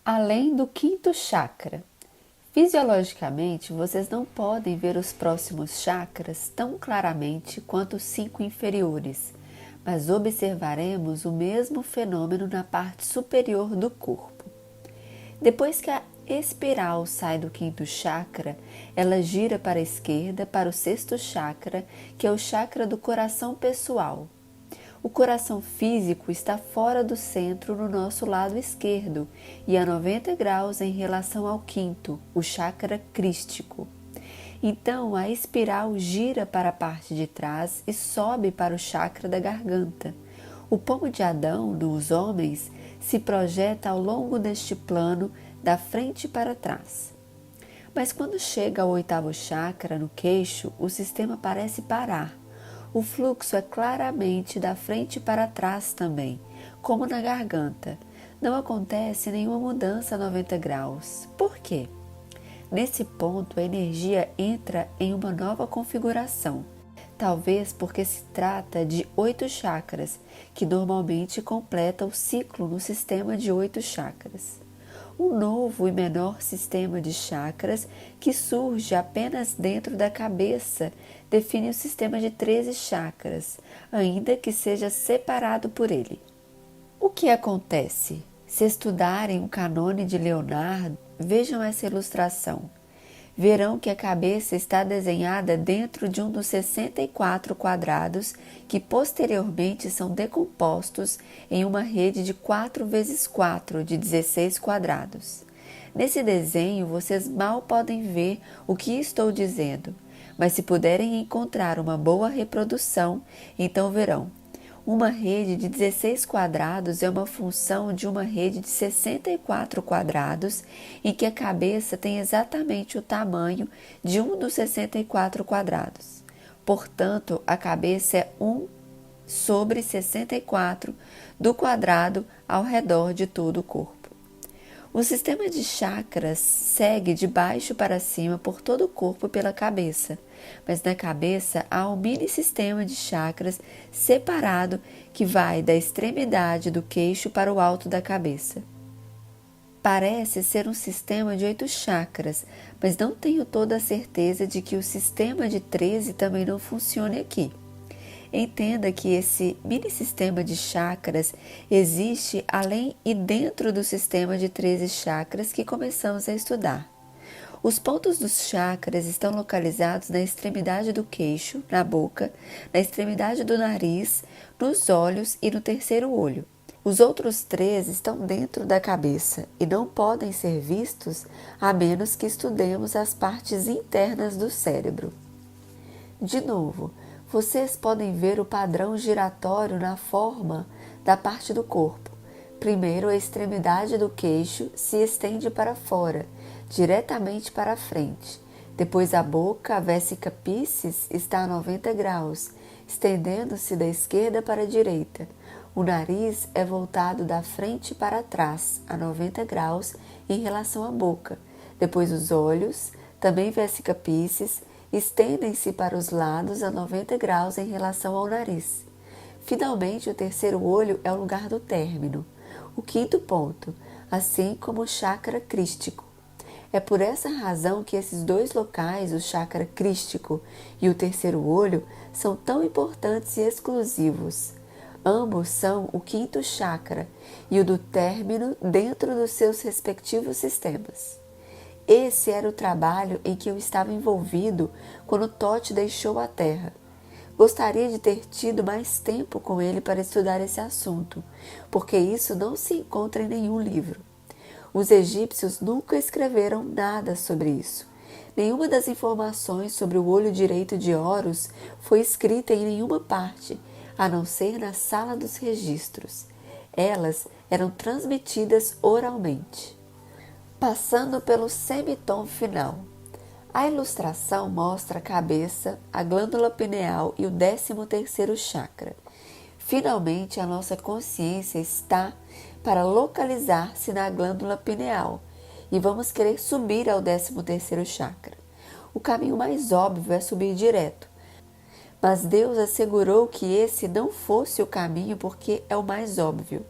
Além do quinto chakra. Fisiologicamente, vocês não podem ver os próximos chakras tão claramente quanto os 5 inferiores, mas observaremos o mesmo fenômeno na parte superior do corpo. Depois que a espiral sai do quinto chakra, ela gira para a esquerda para o sexto chakra, que é o chakra do coração pessoal. O coração físico está fora do centro no nosso lado esquerdo e a 90 graus em relação ao quinto, o chakra crístico. Então a espiral gira para a parte de trás e sobe para o chakra da garganta. O pomo de Adão, nos homens, se projeta ao longo deste plano da frente para trás. Mas quando chega ao oitavo chakra, no queixo, o sistema parece parar. O fluxo é claramente da frente para trás também, como na garganta. Não acontece nenhuma mudança a 90 graus. Por quê? Nesse ponto, a energia entra em uma nova configuração. Talvez porque se trata de 8 chakras, que normalmente completa o ciclo no sistema de 8 chakras. Um novo e menor sistema de chakras que surge apenas dentro da cabeça define o sistema de 13 chakras, ainda que seja separado por ele. O que acontece? Se estudarem o Cânone de Leonardo, vejam essa ilustração. Verão que a cabeça está desenhada dentro de um dos 64 quadrados que posteriormente são decompostos em uma rede de 4x4 de 16 quadrados. Nesse desenho vocês mal podem ver o que estou dizendo, mas se puderem encontrar uma boa reprodução, então verão. Uma rede de 16 quadrados é uma função de uma rede de 64 quadrados, em que a cabeça tem exatamente o tamanho de um dos 64 quadrados. Portanto, a cabeça é 1 sobre 64 do quadrado ao redor de todo o corpo. O sistema de chakras segue de baixo para cima por todo o corpo pela cabeça, mas na cabeça há um mini sistema de chakras separado que vai da extremidade do queixo para o alto da cabeça. Parece ser um sistema de 8 chakras, mas não tenho toda a certeza de que o sistema de 13 também não funcione aqui. Entenda que esse mini-sistema de chakras existe além e dentro do sistema de 13 chakras que começamos a estudar. Os pontos dos chakras estão localizados na extremidade do queixo, na boca, na extremidade do nariz, nos olhos e no terceiro olho. Os outros 3 estão dentro da cabeça e não podem ser vistos a menos que estudemos as partes internas do cérebro. De novo, vocês podem ver o padrão giratório na forma da parte do corpo. Primeiro, a extremidade do queixo se estende para fora, diretamente para a frente. Depois, a boca, a vésica piscis, está a 90 graus, estendendo-se da esquerda para a direita. O nariz é voltado da frente para trás, a 90 graus, em relação à boca. Depois, os olhos, também vésica piscis, estendem-se para os lados a 90 graus em relação ao nariz. Finalmente, o terceiro olho é o lugar do término, o quinto ponto, assim como o chakra crístico. É por essa razão que esses 2 locais, o chakra crístico e o terceiro olho, são tão importantes e exclusivos. Ambos são o quinto chakra e o do término dentro dos seus respectivos sistemas. Esse era o trabalho em que eu estava envolvido quando Thoth deixou a Terra. Gostaria de ter tido mais tempo com ele para estudar esse assunto, porque isso não se encontra em nenhum livro. Os egípcios nunca escreveram nada sobre isso. Nenhuma das informações sobre o olho direito de Horus foi escrita em nenhuma parte, a não ser na sala dos registros. Elas eram transmitidas oralmente. Passando pelo semitom final. A ilustração mostra a cabeça, a glândula pineal e o 13º chakra. Finalmente, a nossa consciência está para localizar-se na glândula pineal e vamos querer subir ao 13º chakra. O caminho mais óbvio é subir direto, mas Deus assegurou que esse não fosse o caminho porque é o mais óbvio.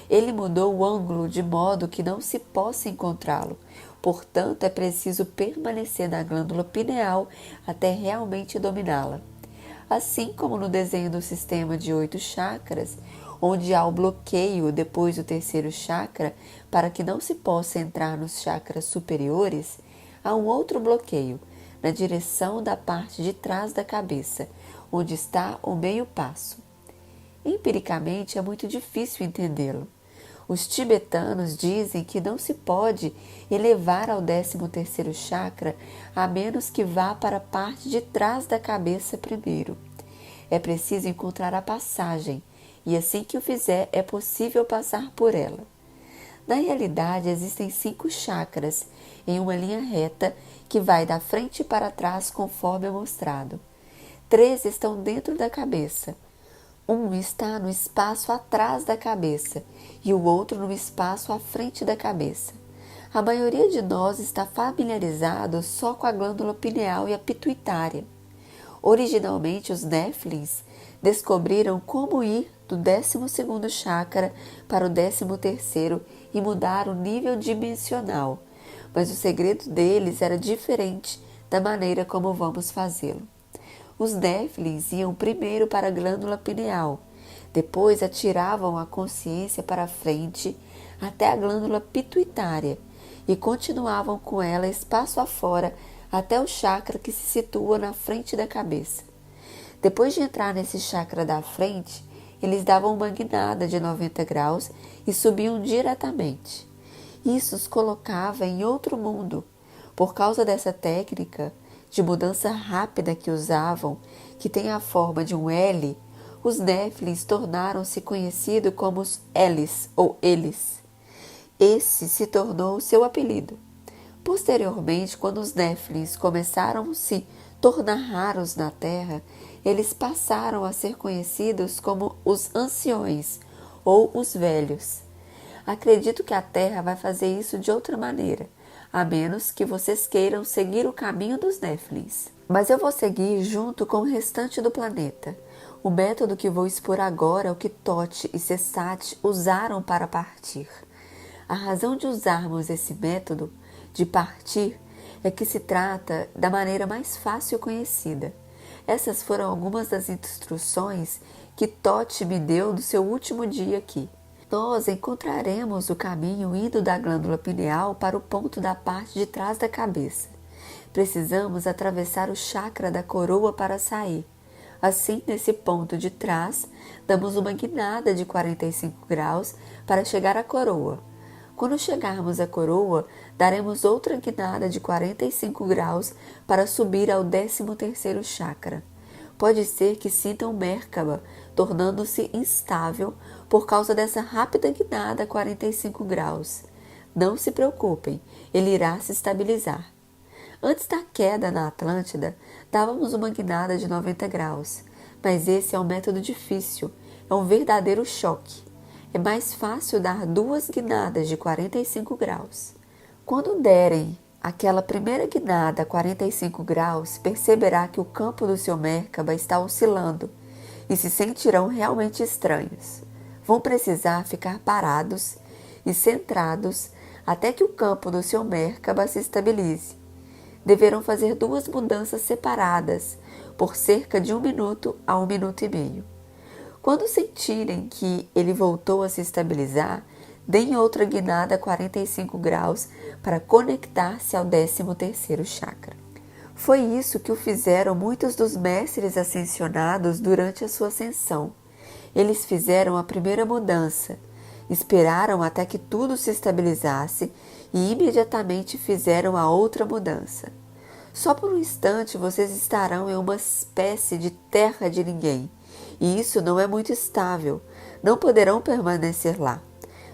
Ele mudou o ângulo de modo que não se possa encontrá-lo. Portanto, é preciso permanecer na glândula pineal até realmente dominá-la. Assim como no desenho do sistema de 8 chakras, onde há o bloqueio depois do terceiro chakra para que não se possa entrar nos chakras superiores, há um outro bloqueio na direção da parte de trás da cabeça, onde está o meio passo. Empiricamente é muito difícil entendê-lo. Os tibetanos dizem que não se pode elevar ao 13º chakra a menos que vá para a parte de trás da cabeça primeiro. É preciso encontrar a passagem, e assim que o fizer é possível passar por ela. Na realidade, existem 5 chakras em uma linha reta que vai da frente para trás conforme é mostrado. 3 estão dentro da cabeça. Um está no espaço atrás da cabeça e o outro no espaço à frente da cabeça. A maioria de nós está familiarizado só com a glândula pineal e a pituitária. Originalmente, os Néfilins descobriram como ir do 12º chakra para o 13º e mudar o nível dimensional, mas o segredo deles era diferente da maneira como vamos fazê-lo. Os Néfilins iam primeiro para a glândula pineal, depois atiravam a consciência para a frente até a glândula pituitária e continuavam com ela espaço afora até o chakra que se situa na frente da cabeça. Depois de entrar nesse chakra da frente, eles davam uma guinada de 90 graus e subiam diretamente. Isso os colocava em outro mundo. Por causa dessa técnica de mudança rápida que usavam, que tem a forma de um L, os Néfilins tornaram-se conhecidos como os Elis ou Eles. Esse se tornou seu apelido. Posteriormente, quando os Néfilins começaram a se tornar raros na Terra, eles passaram a ser conhecidos como os anciões ou os velhos. Acredito que a Terra vai fazer isso de outra maneira, a menos que vocês queiram seguir o caminho dos Néfilins. Mas eu vou seguir junto com o restante do planeta. O método que vou expor agora é o que Tote e Sesat usaram para partir. A razão de usarmos esse método de partir é que se trata da maneira mais fácil conhecida. Essas foram algumas das instruções que Tote me deu no seu último dia aqui. Nós encontraremos o caminho indo da glândula pineal para o ponto da parte de trás da cabeça. Precisamos atravessar o chakra da coroa para sair. Assim, nesse ponto de trás, damos uma guinada de 45 graus para chegar à coroa. Quando chegarmos à coroa, daremos outra guinada de 45 graus para subir ao 13º chakra. Pode ser que sintam Merkaba tornando-se instável por causa dessa rápida guinada a 45 graus. Não se preocupem, ele irá se estabilizar. Antes da queda na Atlântida, dávamos uma guinada de 90 graus, mas esse é um método difícil, é um verdadeiro choque. É mais fácil dar 2 guinadas de 45 graus. Quando derem aquela primeira guinada a 45 graus, perceberá que o campo do seu Merkaba está oscilando e se sentirão realmente estranhos. Vão precisar ficar parados e centrados até que o campo do seu Merkaba se estabilize. Deverão fazer 2 mudanças separadas por cerca de 1 minuto a 1 minuto e meio. Quando sentirem que ele voltou a se estabilizar, deem outra guinada a 45 graus para conectar-se ao 13º chakra. Foi isso que o fizeram muitos dos mestres ascensionados durante a sua ascensão. Eles fizeram a primeira mudança, esperaram até que tudo se estabilizasse e imediatamente fizeram a outra mudança. Só por um instante vocês estarão em uma espécie de terra de ninguém, e isso não é muito estável, não poderão permanecer lá.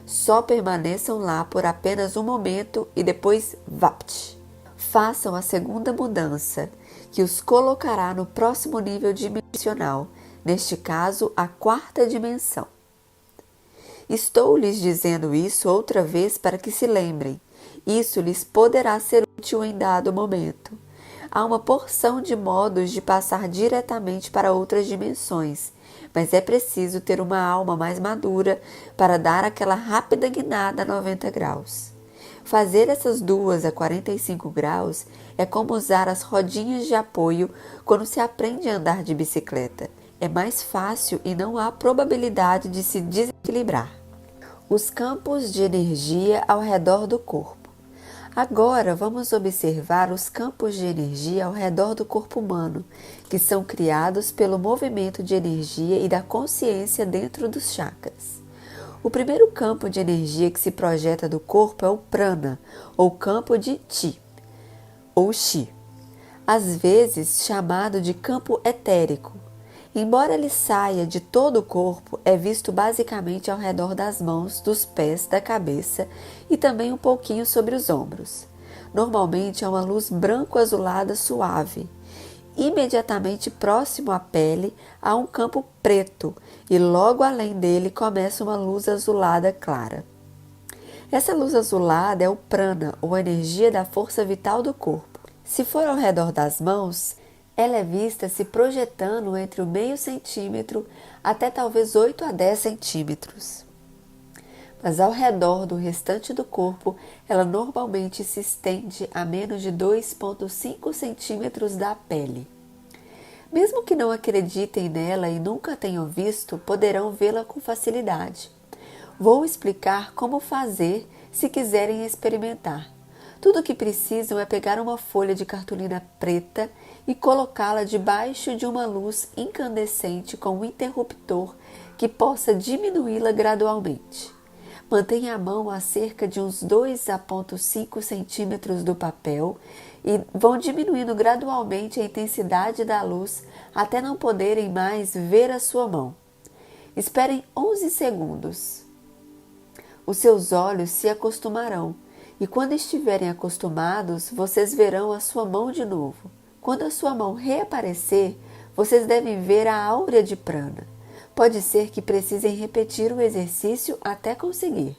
Só permaneçam lá por apenas um momento e depois vapt. Façam a segunda mudança, que os colocará no próximo nível dimensional, neste caso a 4ª dimensão. Estou lhes dizendo isso outra vez para que se lembrem. Isso lhes poderá ser útil em dado momento. Há uma porção de modos de passar diretamente para outras dimensões, mas é preciso ter uma alma mais madura para dar aquela rápida guinada a 90 graus. Fazer essas duas a 45 graus é como usar as rodinhas de apoio quando se aprende a andar de bicicleta. É mais fácil e não há probabilidade de se desequilibrar. Os campos de energia ao redor do corpo. Agora vamos observar os campos de energia ao redor do corpo humano, que são criados pelo movimento de energia e da consciência dentro dos chakras. O primeiro campo de energia que se projeta do corpo é o prana, ou campo de Chi, ou Chi, às vezes chamado de campo etérico. Embora ele saia de todo o corpo, é visto basicamente ao redor das mãos, dos pés, da cabeça e também um pouquinho sobre os ombros. Normalmente é uma luz branco-azulada suave. Imediatamente próximo à pele há um campo preto e logo além dele começa uma luz azulada clara. Essa luz azulada é o prana, ou a energia da força vital do corpo. Se for ao redor das mãos, ela é vista se projetando entre o meio centímetro até talvez 8 a 10 centímetros. Mas ao redor do restante do corpo, ela normalmente se estende a menos de 2,5 centímetros da pele. Mesmo que não acreditem nela e nunca tenham visto, poderão vê-la com facilidade. Vou explicar como fazer se quiserem experimentar. Tudo o que precisam é pegar uma folha de cartolina preta e colocá-la debaixo de uma luz incandescente com um interruptor que possa diminuí-la gradualmente. Mantenha a mão a cerca de uns 2,5 centímetros do papel e vão diminuindo gradualmente a intensidade da luz até não poderem mais ver a sua mão. Esperem 11 segundos. Os seus olhos se acostumarão e quando estiverem acostumados, vocês verão a sua mão de novo. Quando a sua mão reaparecer, vocês devem ver a áurea de prana. Pode ser que precisem repetir o exercício até conseguir.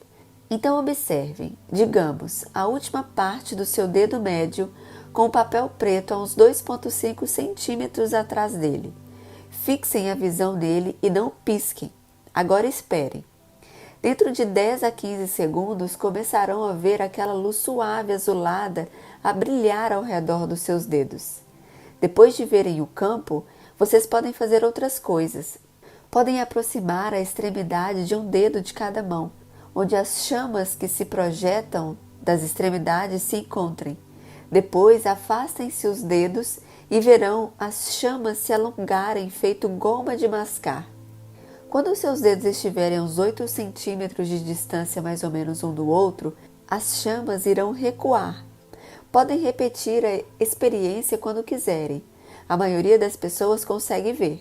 Então observem, digamos, a última parte do seu dedo médio com o papel preto a uns 2,5 centímetros atrás dele. Fixem a visão nele e não pisquem. Agora esperem. Dentro de 10 a 15 segundos começarão a ver aquela luz suave azulada a brilhar ao redor dos seus dedos. Depois de verem o campo, vocês podem fazer outras coisas. Podem aproximar a extremidade de um dedo de cada mão, onde as chamas que se projetam das extremidades se encontrem. Depois afastem-se os dedos e verão as chamas se alongarem feito goma de mascar. Quando os seus dedos estiverem a uns 8 centímetros de distância mais ou menos um do outro, as chamas irão recuar. Podem repetir a experiência quando quiserem. A maioria das pessoas consegue ver.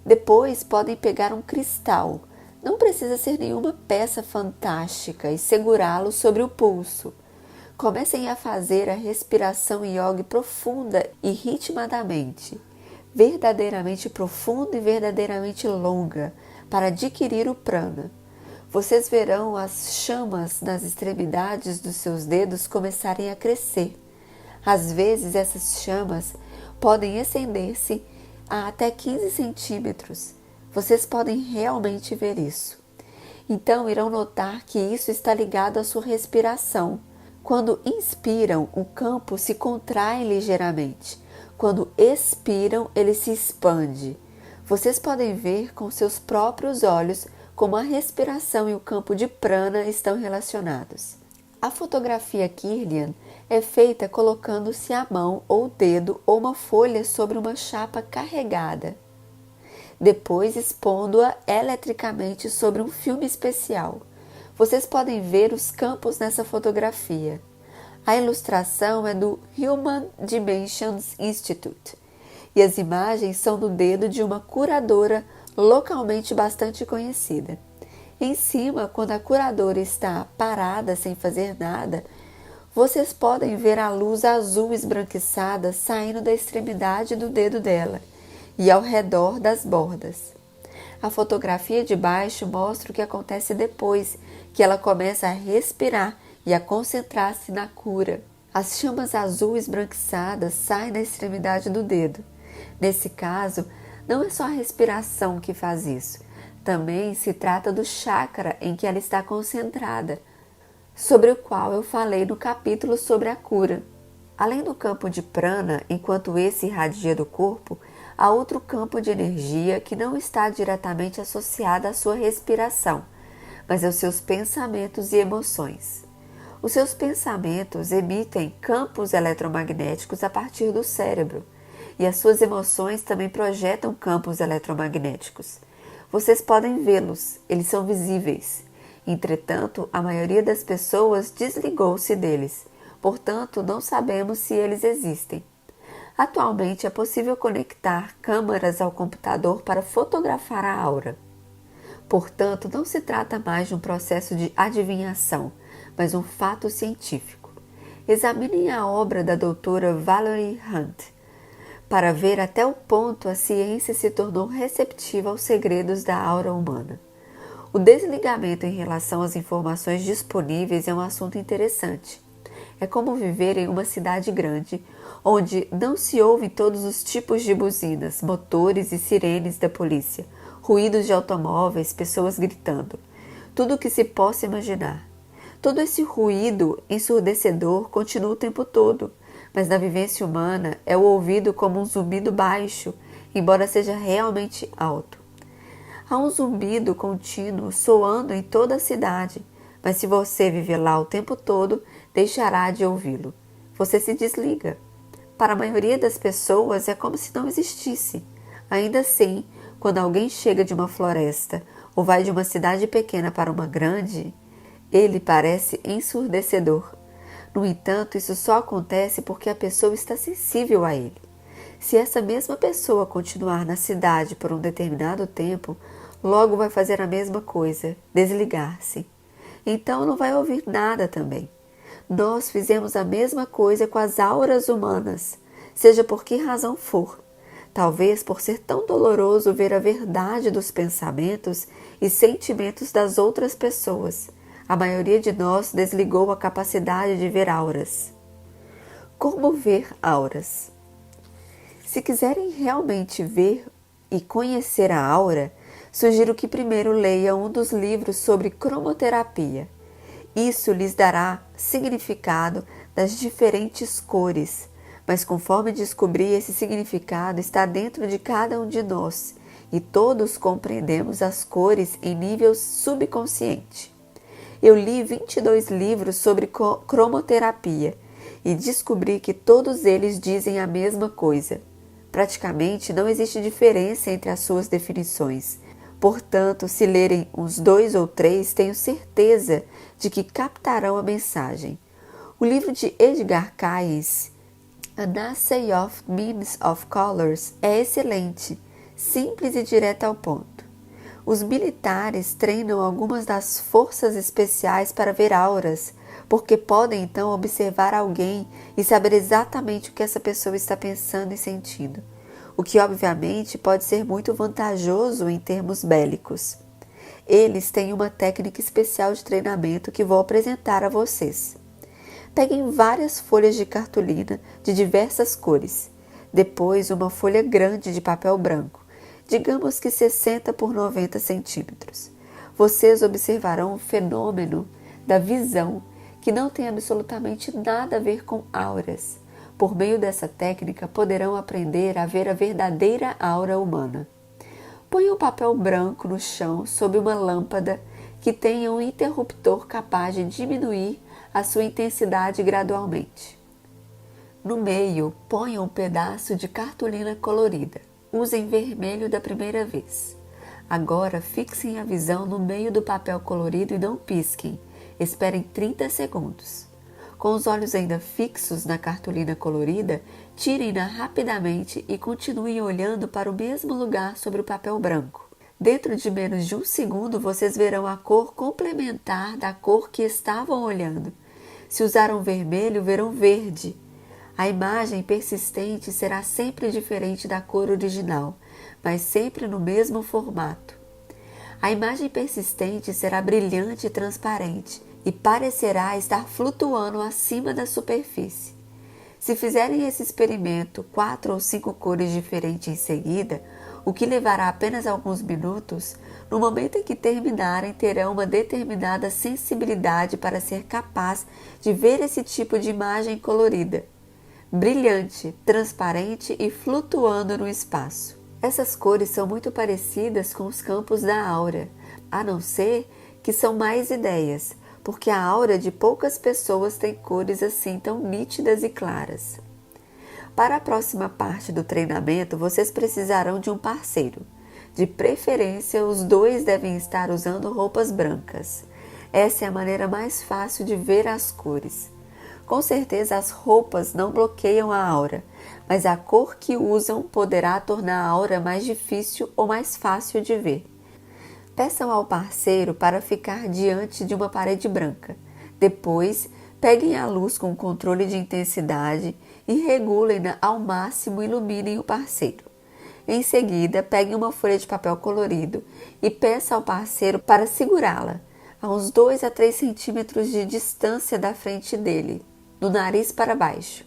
Depois podem pegar um cristal, não precisa ser nenhuma peça fantástica, e segurá-lo sobre o pulso. Comecem a fazer a respiração yoga profunda e ritmadamente, verdadeiramente profunda e verdadeiramente longa, para adquirir o prana. Vocês verão as chamas nas extremidades dos seus dedos começarem a crescer. Às vezes essas chamas podem estender-se a até 15 centímetros. Vocês podem realmente ver isso. Então irão notar que isso está ligado à sua respiração. Quando inspiram, o campo se contrai ligeiramente. Quando expiram, ele se expande. Vocês podem ver com seus próprios olhos como a respiração e o campo de prana estão relacionados. A fotografia Kirlian é feita colocando-se a mão ou dedo ou uma folha sobre uma chapa carregada, depois expondo-a eletricamente sobre um filme especial. Vocês podem ver os campos nessa fotografia. A ilustração é do Human Dimensions Institute e as imagens são do dedo de uma curadora localmente bastante conhecida. Em cima, quando a curadora está parada sem fazer nada, vocês podem ver a luz azul esbranquiçada saindo da extremidade do dedo dela e ao redor das bordas. A fotografia de baixo mostra o que acontece depois que ela começa a respirar e a concentrar-se na cura. As chamas azul esbranquiçadas saem da extremidade do dedo. Nesse caso, Não é só a respiração que faz isso. Também se trata do chakra em que ela está concentrada, sobre o qual eu falei no capítulo sobre a cura. Além do campo de prana, enquanto esse irradia do corpo, há outro campo de energia que não está diretamente associado à sua respiração, mas aos seus pensamentos e emoções. Os seus pensamentos emitem campos eletromagnéticos a partir do cérebro, e as suas emoções também projetam campos eletromagnéticos. Vocês podem vê-los, eles são visíveis. Entretanto, a maioria das pessoas desligou-se deles, portanto, não sabemos se eles existem. Atualmente é possível conectar câmeras ao computador para fotografar a aura. Portanto, não se trata mais de um processo de adivinhação, mas um fato científico. Examinem a obra da doutora Valerie Hunt para ver até o ponto a ciência se tornou receptiva aos segredos da aura humana. O desligamento em relação às informações disponíveis é um assunto interessante. É como viver em uma cidade grande, onde não se ouvem todos os tipos de buzinas, motores e sirenes da polícia, ruídos de automóveis, pessoas gritando, tudo o que se possa imaginar. Todo esse ruído ensurdecedor continua o tempo todo, mas na vivência humana é o ouvido como um zumbido baixo, embora seja realmente alto. Há um zumbido contínuo soando em toda a cidade, mas se você viver lá o tempo todo, deixará de ouvi-lo. Você se desliga. Para a maioria das pessoas é como se não existisse. Ainda assim, quando alguém chega de uma floresta ou vai de uma cidade pequena para uma grande, ele parece ensurdecedor. No entanto, isso só acontece porque a pessoa está sensível a ele. Se essa mesma pessoa continuar na cidade por um determinado tempo, logo vai fazer a mesma coisa, desligar-se. Então não vai ouvir nada também. Nós fizemos a mesma coisa com as auras humanas, seja por que razão for. Talvez por ser tão doloroso ver a verdade dos pensamentos e sentimentos das outras pessoas. A maioria de nós desligou a capacidade de ver auras. Como ver auras? Se quiserem realmente ver e conhecer a aura, sugiro que primeiro leiam um dos livros sobre cromoterapia. Isso lhes dará significado das diferentes cores, mas conforme descobrir, esse significado está dentro de cada um de nós e todos compreendemos as cores em nível subconsciente. Eu li 22 livros sobre cromoterapia e descobri que todos eles dizem a mesma coisa. Praticamente não existe diferença entre as suas definições. Portanto, se lerem uns 2 ou 3, tenho certeza de que captarão a mensagem. O livro de Edgar Cayce, An Essay of Memes of Colors, é excelente, simples e direto ao ponto. Os militares treinam algumas das forças especiais para ver auras, porque podem então observar alguém e saber exatamente o que essa pessoa está pensando e sentindo, o que obviamente pode ser muito vantajoso em termos bélicos. Eles têm uma técnica especial de treinamento que vou apresentar a vocês. Peguem várias folhas de cartolina de diversas cores, depois uma folha grande de papel branco, digamos que 60 por 90 centímetros. Vocês observarão um fenômeno da visão que não tem absolutamente nada a ver com auras. Por meio dessa técnica, poderão aprender a ver a verdadeira aura humana. Ponha um papel branco no chão sob uma lâmpada que tenha um interruptor capaz de diminuir a sua intensidade gradualmente. No meio, ponha um pedaço de cartolina colorida. Usem vermelho da primeira vez. Agora, fixem a visão no meio do papel colorido e não pisquem. Esperem 30 segundos. Com os olhos ainda fixos na cartolina colorida, tirem-na rapidamente e continuem olhando para o mesmo lugar sobre o papel branco. Dentro de menos de 1 segundo, vocês verão a cor complementar da cor que estavam olhando. Se usaram vermelho, verão verde. A imagem persistente será sempre diferente da cor original, mas sempre no mesmo formato. A imagem persistente será brilhante e transparente e parecerá estar flutuando acima da superfície. Se fizerem esse experimento 4 ou 5 cores diferentes em seguida, o que levará apenas alguns minutos. No momento em que terminarem, terão uma determinada sensibilidade para ser capaz de ver esse tipo de imagem colorida, brilhante, transparente e flutuando no espaço. Essas cores são muito parecidas com os campos da aura, a não ser que são mais ideias, porque a aura de poucas pessoas tem cores assim tão nítidas e claras. Para a próxima parte do treinamento, vocês precisarão de um parceiro. De preferência, os dois devem estar usando roupas brancas. Essa é a maneira mais fácil de ver as cores. Com certeza, as roupas não bloqueiam a aura, mas a cor que usam poderá tornar a aura mais difícil ou mais fácil de ver. Peçam ao parceiro para ficar diante de uma parede branca. Depois, peguem a luz com controle de intensidade e regulem-na ao máximo e iluminem o parceiro. Em seguida, peguem uma folha de papel colorido e peça ao parceiro para segurá-la a uns 2 a 3 centímetros de distância da frente dele, do nariz para baixo.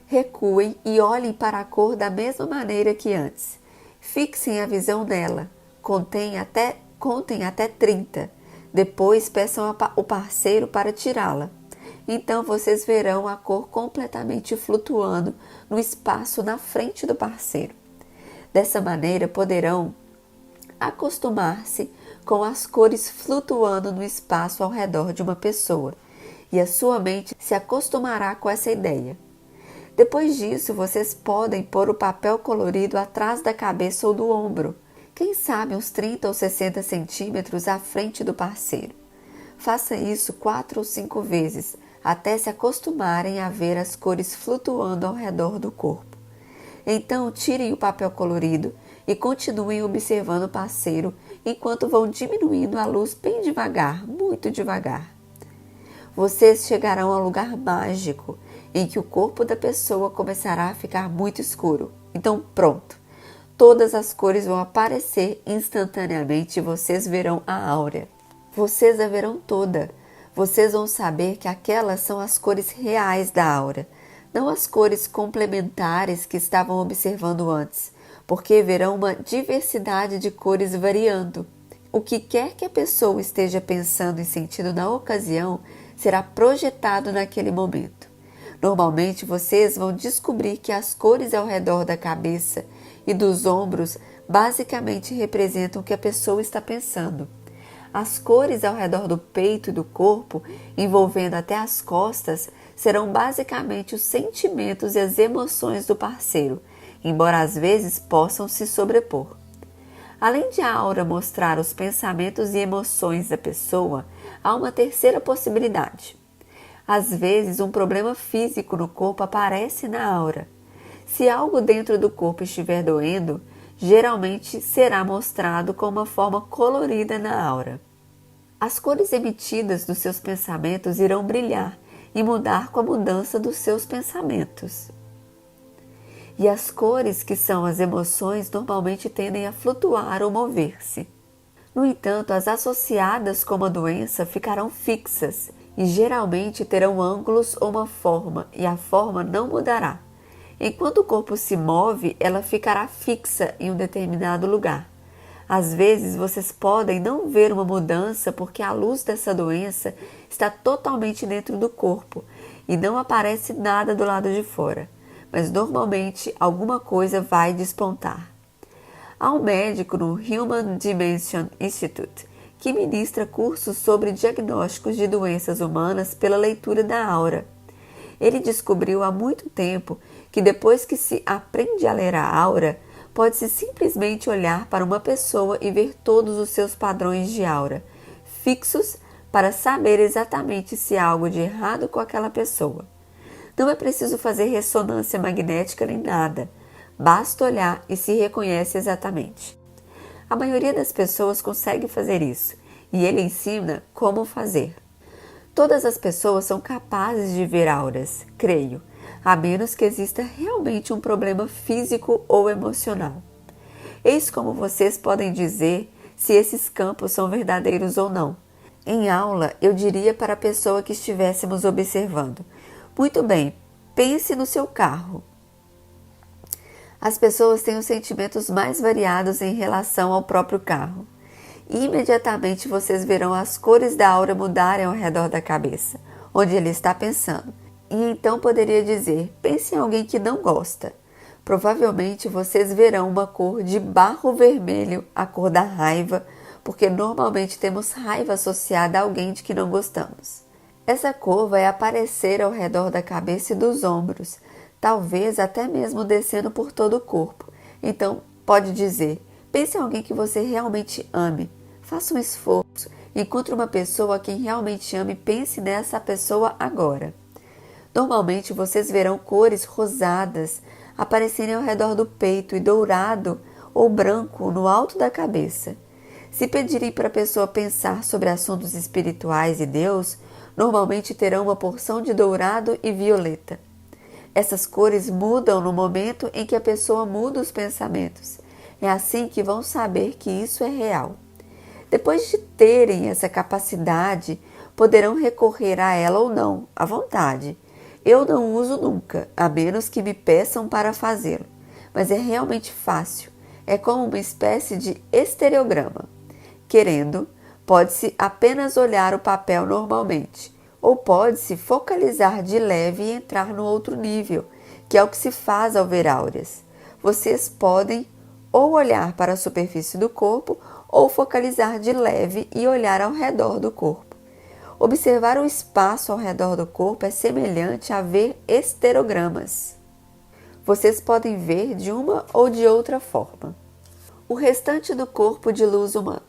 Recuem e olhem para a cor da mesma maneira que antes. Fixem a visão nela. Contem até 30. Depois peçam ao parceiro para tirá-la. Então vocês verão a cor completamente flutuando no espaço na frente do parceiro. Dessa maneira poderão acostumar-se com as cores flutuando no espaço ao redor de uma pessoa, e a sua mente se acostumará com essa ideia. Depois disso, vocês podem pôr o papel colorido atrás da cabeça ou do ombro, quem sabe uns 30 ou 60 centímetros à frente do parceiro. Faça isso 4 ou 5 vezes, até se acostumarem a ver as cores flutuando ao redor do corpo. Então, tirem o papel colorido e continuem observando o parceiro enquanto vão diminuindo a luz bem devagar, muito devagar. Vocês chegarão ao lugar mágico em que o corpo da pessoa começará a ficar muito escuro. Então, pronto! Todas as cores vão aparecer instantaneamente e vocês verão a aura. Vocês a verão toda. Vocês vão saber que aquelas são as cores reais da aura, não as cores complementares que estavam observando antes, porque verão uma diversidade de cores variando. O que quer que a pessoa esteja pensando e sentindo na ocasião será projetado naquele momento. Normalmente vocês vão descobrir que as cores ao redor da cabeça e dos ombros basicamente representam o que a pessoa está pensando. As cores ao redor do peito e do corpo, envolvendo até as costas, serão basicamente os sentimentos e as emoções do parceiro, embora às vezes possam se sobrepor. Além de a aura mostrar os pensamentos e emoções da pessoa, há uma terceira possibilidade. Às vezes, um problema físico no corpo aparece na aura. Se algo dentro do corpo estiver doendo, geralmente será mostrado com uma forma colorida na aura. As cores emitidas dos seus pensamentos irão brilhar e mudar com a mudança dos seus pensamentos. E as cores, que são as emoções, normalmente tendem a flutuar ou mover-se. No entanto, as associadas com uma doença ficarão fixas e geralmente terão ângulos ou uma forma, e a forma não mudará. Enquanto o corpo se move, ela ficará fixa em um determinado lugar. Às vezes, vocês podem não ver uma mudança porque a luz dessa doença está totalmente dentro do corpo e não aparece nada do lado de fora, mas normalmente alguma coisa vai despontar. Há um médico no Human Dimension Institute que ministra cursos sobre diagnósticos de doenças humanas pela leitura da aura. Ele descobriu há muito tempo que depois que se aprende a ler a aura, pode-se simplesmente olhar para uma pessoa e ver todos os seus padrões de aura, fixos, para saber exatamente se há algo de errado com aquela pessoa. Não é preciso fazer ressonância magnética nem nada, basta olhar e se reconhece exatamente. A maioria das pessoas consegue fazer isso, e ele ensina como fazer. Todas as pessoas são capazes de ver auras, creio, a menos que exista realmente um problema físico ou emocional. Eis como vocês podem dizer se esses campos são verdadeiros ou não. Em aula, eu diria para a pessoa que estivéssemos observando: muito bem, pense no seu carro. As pessoas têm os sentimentos mais variados em relação ao próprio carro. E imediatamente vocês verão as cores da aura mudarem ao redor da cabeça, onde ele está pensando. E então poderia dizer, pense em alguém que não gosta. Provavelmente vocês verão uma cor de barro vermelho, a cor da raiva, porque normalmente temos raiva associada a alguém de que não gostamos. Essa cor vai aparecer ao redor da cabeça e dos ombros, talvez até mesmo descendo por todo o corpo. Então pode dizer, pense em alguém que você realmente ame. Faça um esforço, encontre uma pessoa a quem realmente ame e pense nessa pessoa agora. Normalmente vocês verão cores rosadas aparecerem ao redor do peito e dourado ou branco no alto da cabeça. Se pedirem para a pessoa pensar sobre assuntos espirituais e Deus, normalmente terão uma porção de dourado e violeta. Essas cores mudam no momento em que a pessoa muda os pensamentos. É assim que vão saber que isso é real. Depois de terem essa capacidade, poderão recorrer a ela ou não, à vontade. Eu não uso nunca, a menos que me peçam para fazê-lo. Mas é realmente fácil. É como uma espécie de estereograma. Querendo, pode-se apenas olhar o papel normalmente, ou pode-se focalizar de leve e entrar no outro nível, que é o que se faz ao ver áureas. Vocês podem ou olhar para a superfície do corpo, ou focalizar de leve e olhar ao redor do corpo. Observar o espaço ao redor do corpo é semelhante a ver estereogramas. Vocês podem ver de uma ou de outra forma. O restante do corpo de luz humana.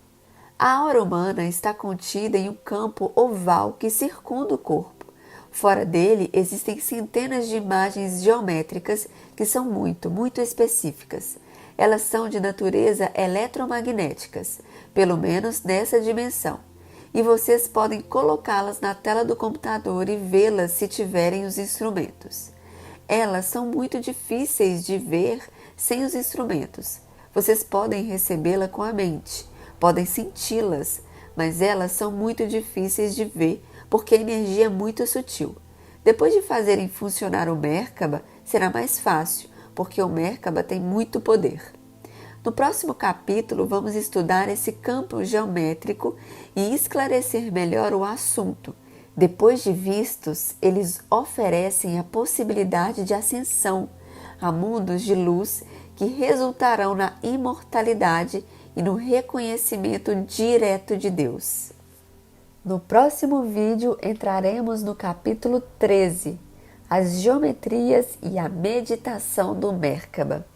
A aura humana está contida em um campo oval que circunda o corpo. Fora dele existem centenas de imagens geométricas que são muito específicas. Elas são de natureza eletromagnéticas, pelo menos nessa dimensão, e vocês podem colocá-las na tela do computador e vê-las se tiverem os instrumentos. Elas são muito difíceis de ver sem os instrumentos. Vocês podem recebê-la com a mente, podem senti-las, mas elas são muito difíceis de ver porque a energia é muito sutil. Depois de fazerem funcionar o Merkaba, será mais fácil, porque o Merkaba tem muito poder. No próximo capítulo, vamos estudar esse campo geométrico e esclarecer melhor o assunto. Depois de vistos, eles oferecem a possibilidade de ascensão a mundos de luz que resultarão na imortalidade e no reconhecimento direto de Deus. No próximo vídeo, entraremos no capítulo 13, as geometrias e a meditação do Merkaba.